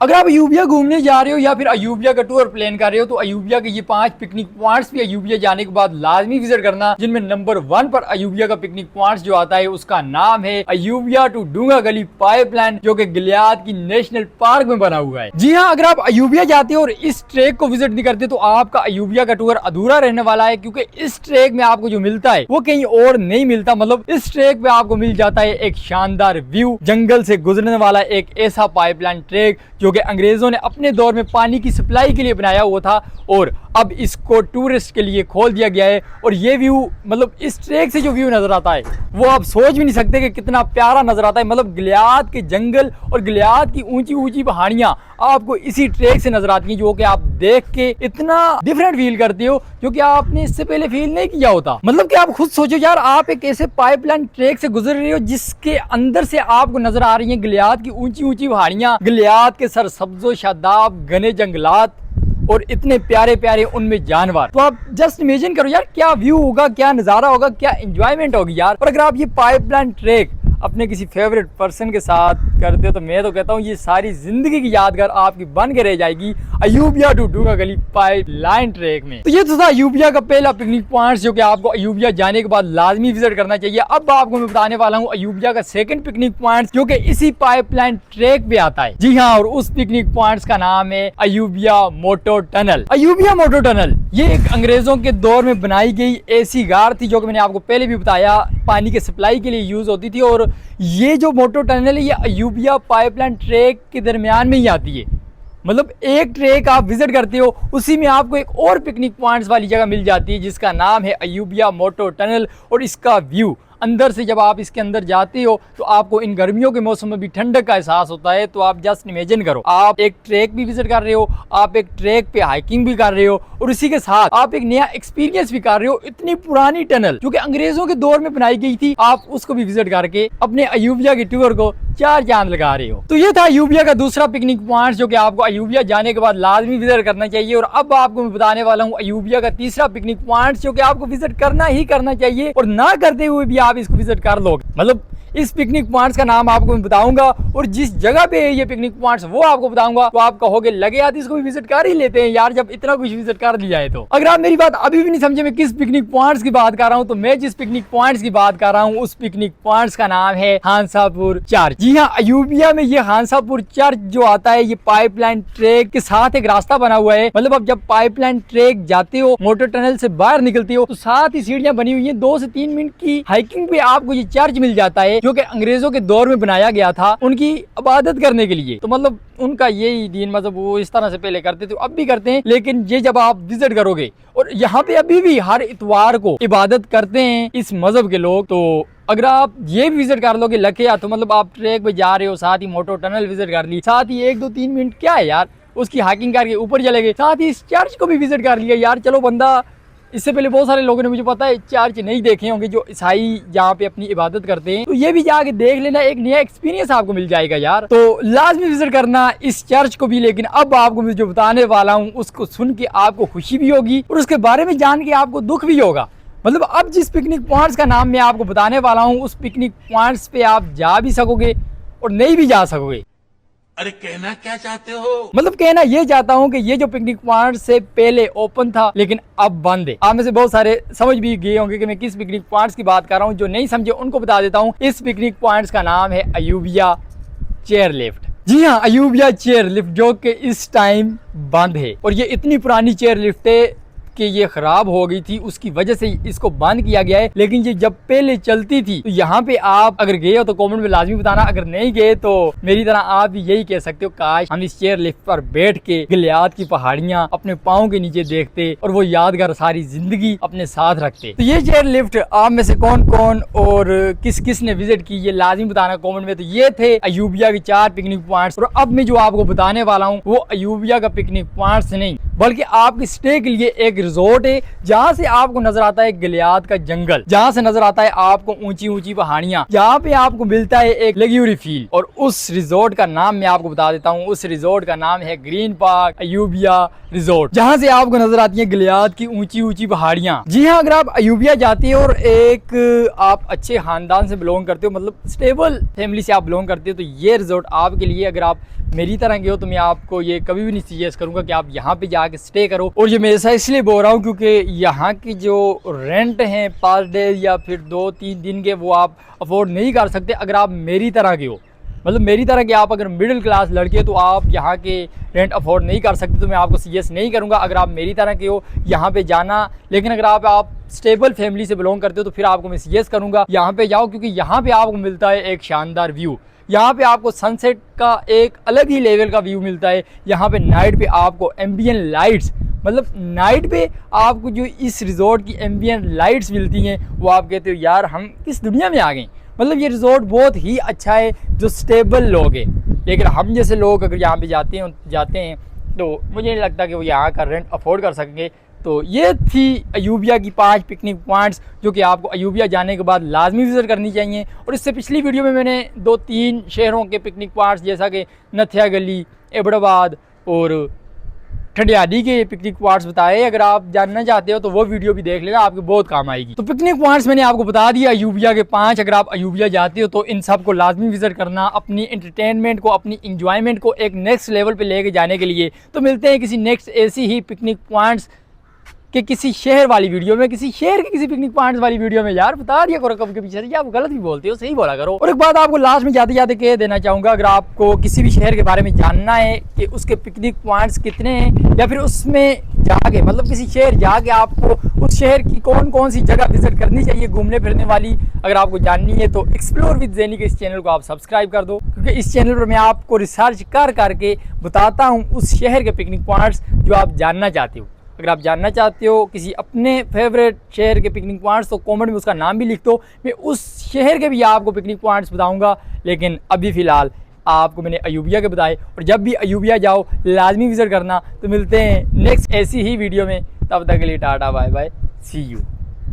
अगर आप अयूबिया घूमने जा रहे हो या फिर अयूबिया का टूर प्लान कर रहे हो तो अयूबिया के ये 5 पिकनिक पॉइंट्स भी अयूबिया जाने के बाद लाजमी विजिट करना, जिनमें नंबर 1 पर अयूबिया का पिकनिक पॉइंट्स जो आता है उसका नाम है अयूबिया टू डूंगा गली पाइपलाइन, जो कि गिलियाद की नेशनल पार्क में बना हुआ है। जी हाँ, अगर आप अयूबिया जाते हो और इस ट्रैक को विजिट नहीं करते तो आपका अयूबिया का टूर अधूरा रहने वाला है, क्योंकि इस ट्रैक में आपको जो मिलता है वो कहीं और नहीं मिलता। मतलब इस ट्रैक पे आपको मिल जाता है एक शानदार व्यू, जंगल से गुजरने वाला एक ऐसा पाइपलाइन ट्रैक जो कि अंग्रेजों ने अपने दौर में पानी की सप्लाई के लिए बनाया हुआ था और अब इसको टूरिस्ट के लिए खोल दिया गया है। और ये व्यू, मतलब इस ट्रैक से जो व्यू नजर आता है वो आप सोच भी नहीं सकते कि कितना प्यारा नजर आता है। मतलब गिलियाद के जंगल और गिलियाद की ऊंची ऊंची पहाड़ियां आपको इसी ट्रैक से नजर आती हैं, जो कि आप देख के इतना डिफरेंट फील करते हो जो कि आपने इससे पहले फील नहीं किया होता। मतलब कि आप खुद सोचो यार, आप एक ऐसे पाइपलाइन ट्रैक से गुजर रहे हो जिसके अंदर से आपको नजर आ रही है गिलियाद की ऊंची ऊंची पहाड़ियां, गिलियाद के सरसब्जो शादाब घने जंगलात और इतने प्यारे प्यारे उनमें जानवर। तो आप जस्ट इमेजिन करो यार, क्या व्यू होगा, क्या नजारा होगा, क्या एंजॉयमेंट होगी यार। और अगर आप ये पाइपलाइन ट्रैक अपने किसी फेवरेट पर्सन के साथ करते हो तो मैं तो कहता हूँ ये सारी जिंदगी की यादगार आपकी बन के रह जाएगी अयूबिया टू डूंगा गली पाइपलाइन ट्रैक में। तो ये तो था अयूबिया का पहला पिकनिक पॉइंट जो कि आपको अयूबिया जाने के बाद लाजमी विजिट करना चाहिए। अब आपको मैं बताने वाला हूँ अयूबिया का सेकंड पिकनिक पॉइंट जो कि इसी पाइपलाइन ट्रैक पे आता है। जी हाँ, और उस पिकनिक पॉइंट का नाम है अयूबिया मोटो टनल। अयूबिया मोटो टनल ये एक अंग्रेजों के दौर में बनाई गई ऐसी गार थी जो कि मैंने आपको पहले भी बताया पानी के सप्लाई के लिए यूज होती थी। और ये जो मोटो टनल है ये अयूबिया पाइपलाइन ट्रैक के दरमियान में ही आती है। मतलब एक ट्रैक आप विजिट करते हो उसी में आपको एक और पिकनिक पॉइंट्स वाली जगह मिल जाती है जिसका नाम है अयूबिया मोटो टनल। और इसका व्यू अंदर से जब आप इसके अंदर जाते हो तो आपको इन गर्मियों के मौसम में भी ठंडक का एहसास होता है। तो आप जस्ट इमेजिन करो, आप एक ट्रैक भी विजिट कर रहे हो, आप एक ट्रैक पे हाइकिंग भी कर रहे हो और इसी के साथ आप एक नया एक्सपीरियंस भी कर रहे हो। इतनी पुरानी टनल जो कि अंग्रेजों के दौर में बनाई गई थी, आप उसको भी विजिट करके अपने अयूबिया के टूर को 4 चांद लगा रहे हो। तो ये था अयूबिया का दूसरा पिकनिक पॉइंट जो कि आपको अयूबिया जाने के बाद लाजमी विजिट करना चाहिए। और अब आपको मैं बताने वाला हूँ अयूबिया का तीसरा पिकनिक पॉइंट जो कि आपको विजिट करना ही करना चाहिए और ना करते हुए भी आप इसको विजिट कर लोगे। मतलब इस पिकनिक पॉइंट्स का नाम आपको मैं बताऊंगा और जिस जगह पे है ये पिकनिक पॉइंट्स वो आपको बताऊंगा। तो आप कहोगे लगे यार इसको भी विजिट कर ही लेते हैं यार, जब इतना कुछ विजिट कर लिया है। तो अगर आप मेरी बात अभी भी नहीं समझे मैं किस पिकनिक पॉइंट्स की बात कर रहा हूँ, तो मैं जिस पिकनिक पॉइंट्स की बात कर रहा हूँ उस पिकनिक पॉइंट्स का नाम है हांसापुर चर्च। जी हाँ, अयूबिया में ये हांसापुर चर्च जो आता है ये पाइपलाइन ट्रैक के साथ एक रास्ता बना हुआ है। मतलब अब जब पाइपलाइन ट्रैक जाते हो, मोटर टनल से बाहर निकलते हो तो साथ ही सीढ़ियां बनी हुई है। 2 से 3 मिनट की हाइकिंग पे आपको ये चर्च मिल जाता है जो कि अंग्रेजों के दौर में बनाया गया था उनकी इबादत करने के लिए। तो मतलब उनका यही दीन मजहब वो इस तरह से पहले करते थे, अब भी करते हैं। लेकिन ये जब आप विजिट करोगे और यहाँ पे अभी भी हर इतवार को इबादत करते हैं इस मजहब के लोग, तो अगर आप ये भी विजिट कर लोगे लकिया तो मतलब आप ट्रैक पे जा रहे हो, साथ ही मोटो टनल विजिट कर ली, साथ ही 1-2-3 मिनट क्या है यार उसकी हाइकिंग करके ऊपर चले गए, साथ ही इस चर्च को भी विजिट कर लिया यार। चलो बंदा, इससे पहले बहुत सारे लोगों ने मुझे पता है चर्च नहीं देखे होंगे जो ईसाई जहाँ पे अपनी इबादत करते हैं, तो ये भी जाके देख लेना, एक नया एक्सपीरियंस आपको मिल जाएगा यार। तो लाजमी विजिट करना इस चर्च को भी। लेकिन अब आपको मैं जो बताने वाला हूँ उसको सुन के आपको खुशी भी होगी और उसके बारे में जान के आपको दुख भी होगा। मतलब अब जिस पिकनिक पॉइंट्स का नाम मैं आपको बताने वाला हूँ उस पिकनिक पॉइंट्स पे आप जा भी सकोगे और नहीं भी जा सकोगे। अरे कहना क्या चाहते हो? मतलब कहना ये चाहता हूँ कि ये जो पिकनिक पॉइंट से पहले ओपन था लेकिन अब बंद है। आप में से बहुत सारे समझ भी गए होंगे कि मैं किस पिकनिक पॉइंट्स की बात कर रहा हूँ। जो नहीं समझे उनको बता देता हूँ, इस पिकनिक पॉइंट्स का नाम है अयूबिया चेयर लिफ्ट। जी हाँ, अयूबिया चेयर लिफ्ट जो कि इस टाइम बंद है। और ये इतनी पुरानी चेयर लिफ्ट है कि ये खराब हो गई थी, उसकी वजह से इसको बंद किया गया है। लेकिन ये जब पहले चलती थी तो यहाँ पे आप अगर गए हो तो कमेंट में लाजमी बताना, अगर नहीं गए तो मेरी तरह आप भी यही कह सकते हो काश हम इस चेयर लिफ्ट पर बैठ के गिलियाद की पहाड़ियां अपने पाँव के नीचे देखते और वो यादगार सारी जिंदगी अपने साथ रखते। तो ये चेयर लिफ्ट आप में से कौन कौन और किस किस ने विजिट की ये लाजमी बताना कॉमेंट में। तो ये थे अयूबिया के 4 पिकनिक पॉइंट्स। और अब मैं जो आपको बताने वाला हूँ वो अयूबिया का पिकनिक पॉइंट्स नहीं बल्कि आपके स्टे के लिए एक रिजॉर्ट है जहाँ से आपको नजर आता है गिलियाद का जंगल, जहाँ से नजर आता है आपको ऊंची ऊंची पहाड़ियाँ, जहाँ पे आपको मिलता है एक लग्जरी फील। और उस रिजॉर्ट का नाम मैं आपको बता देता हूँ, उस रिजॉर्ट का नाम है ग्रीन पार्क अयूबिया रिजॉर्ट, जहाँ से आपको नजर आती है गिलियाद की ऊंची ऊंची पहाड़ियाँ। जी हाँ, अगर आप अयूबिया जाते हैं और एक आप अच्छे खानदान से बिलोंग करते हो, मतलब स्टेबल फैमिली से आप बिलोंग करते हो, तो ये रिजॉर्ट आपके लिए, अगर आप मेरी तरह के हो तो मैं आपको ये कभी भी नहीं सजेस्ट करूंगा कि आप यहाँ पे जाके स्टे करो। और ये मैं ऐसा इसलिए बोल रहा हूँ क्योंकि यहाँ की जो रेंट हैं 5 डे या फिर 2-3 दिन के, वो आप अफोर्ड नहीं कर सकते अगर आप मेरी तरह के हो। मतलब मेरी तरह के आप अगर मिडिल क्लास लड़के तो आप यहाँ के रेंट अफोर्ड नहीं कर सकते, तो मैं आपको सजेस्ट नहीं करूँगा अगर आप मेरी तरह के हो यहाँ पे जाना। लेकिन अगर आप स्टेबल फैमिली से बिलोंग करते हो तो फिर आपको मैं सजेस्ट करूँगा यहाँ पे जाओ, क्योंकि यहाँ पे आपको मिलता है एक शानदार व्यू। यहाँ पे आपको सनसेट का एक अलग ही लेवल का व्यू मिलता है। यहाँ पे नाइट पे आपको एम्बियंट लाइट्स, मतलब नाइट पे आपको जो इस रिजॉर्ट की एम्बियंट लाइट्स मिलती हैं, वो आप कहते हो यार हम किस दुनिया में आ गए। मतलब ये रिजॉर्ट बहुत ही अच्छा है जो स्टेबल लोग हैं। लेकिन हम जैसे लोग अगर यहाँ पे जाते हैं तो मुझे नहीं लगता कि वो यहाँ का रेंट अफोर्ड कर सकेंगे। तो ये थी अयूबिया की 5 पिकनिक पॉइंट्स जो कि आपको अयूबिया जाने के बाद लाजमी विज़िट करनी चाहिए। और इससे पिछली वीडियो में मैंने 2-3 शहरों के पिकनिक पॉइंट्स जैसा कि नथिया गली, एबटाबाद और ठंडियाली के पिकनिक पॉइंट्स बताए। अगर आप जानना चाहते हो तो वो वीडियो भी देख लेना, आपके बहुत काम आएगी। तो पिकनिक पॉइंट्स मैंने आपको बता दिया अयूबिया के 5। अगर आप अयूबिया जाते हो तो इन सब को लाजमी विजिट करना, अपनी एंटरटेनमेंट को, अपनी इंजॉयमेंट को एक नेक्स्ट लेवल पे लेके जाने के लिए। तो मिलते हैं किसी नेक्स्ट ऐसी ही पिकनिक पॉइंट्स कि किसी शहर वाली वीडियो में, किसी शहर के किसी पिकनिक पॉइंट्स वाली वीडियो में। यार बता दिया करो कब के पीछे से, आप गलत भी बोलते हो, सही बोला करो। और एक बात आपको लास्ट में जाते जाते कह देना चाहूँगा, अगर आपको किसी भी शहर के बारे में जानना है कि उसके पिकनिक पॉइंट्स कितने हैं, या फिर उसमें जाके, मतलब किसी शहर जाके आपको उस शहर की कौन कौन सी जगह विजिट करनी चाहिए घूमने फिरने वाली, अगर आपको जाननी है तो एक्सप्लोर विद ज़ैनी के इस चैनल को आप सब्सक्राइब कर दो। क्योंकि इस चैनल पर मैं आपको रिसर्च करके बताता हूँ उस शहर के पिकनिक पॉइंट्स जो आप जानना चाहते हो। अगर आप जानना चाहते हो किसी अपने फेवरेट शहर के पिकनिक पॉइंट्स, तो कमेंट में उसका नाम भी लिख दो, मैं उस शहर के भी आपको पिकनिक पॉइंट्स बताऊंगा। लेकिन अभी फ़िलहाल आपको मैंने अयूबिया के बताए, और जब भी अयूबिया जाओ लाजमी विजिट करना। तो मिलते हैं नेक्स्ट ऐसी ही वीडियो में, तब तक के लिए tata bye bye, see you.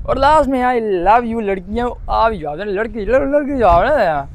और लास्ट में आई लव यू लड़कियाँ, आप लड़की जवाब ना